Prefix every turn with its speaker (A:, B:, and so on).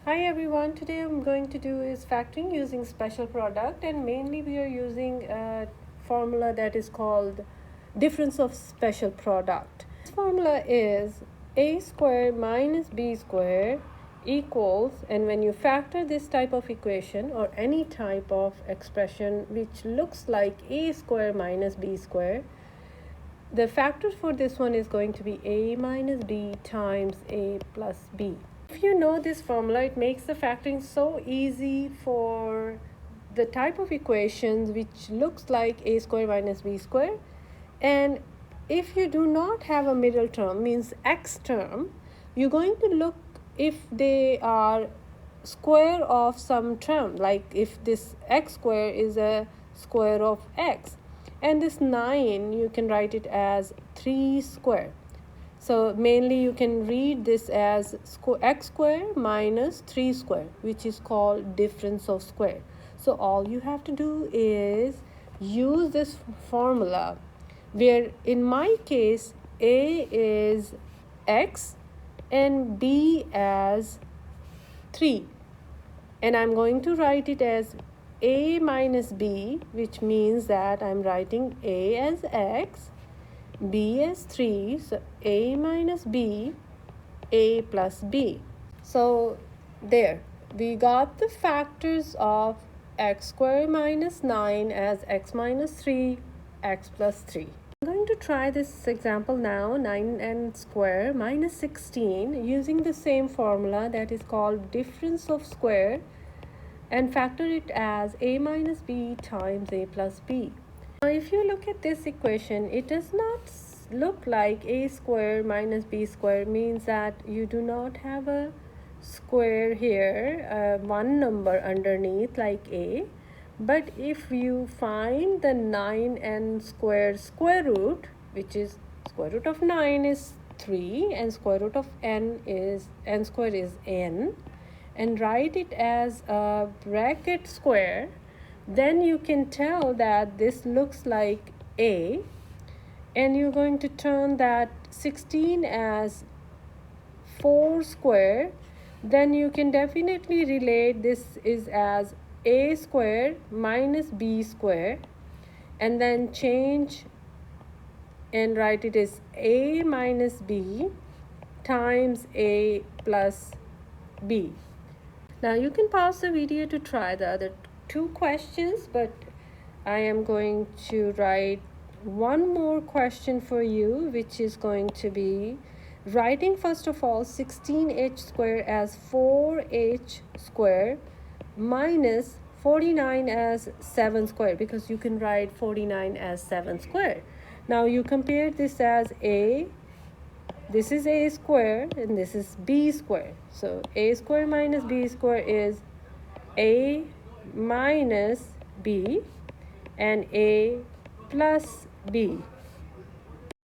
A: Hi everyone, today I'm going to do is factoring using special product, and mainly we are using a formula that is called difference of special product. This formula is a square minus b square equals, and when you factor this type of equation or any type of expression which looks like a square minus b square, the factors for this one is going to be a minus b times a plus b. If you know this formula, it makes the factoring so easy for the type of equations which looks like a square minus b square. And if you do not have a middle term, means x term, you're going to look if they are square of some term, like if this x square is a square of x, and this 9 you can write it as 3 square. So mainly you can read this as x square minus 3 square, which is called difference of square. So all you have to do is use this formula, where in my case a is x and b as 3, and I'm going to write it as a minus b, which means that I'm writing a as x, b as 3, so a minus b, a plus b. So there, we got the factors of x square minus 9 as x minus 3, x plus 3. I'm going to try this example now, 9n square minus 16, using the same formula that is called difference of square, and factor it as a minus b times a plus b. Now if you look at this equation, it does not look like a square minus b square, means that you do not have a square here, one number underneath like a. But if you find the 9n square root, which is square root of 9 is 3 and square root of n square is n, and write it as a bracket square, then you can tell that this looks like a, and you're going to turn that 16 as 4 square, then you can definitely relate this is as a square minus b square, and then change and write it as a minus b times a plus b. Now you can pause the video to try the other two questions, but I am going to write one more question for you, which is going to be writing first of all 16h square as 4h square minus 49 as 7 square, because you can write 49 as 7 square. Now you compare this as a, this is a square and this is b square. So a square minus b square is a minus b, and a plus b.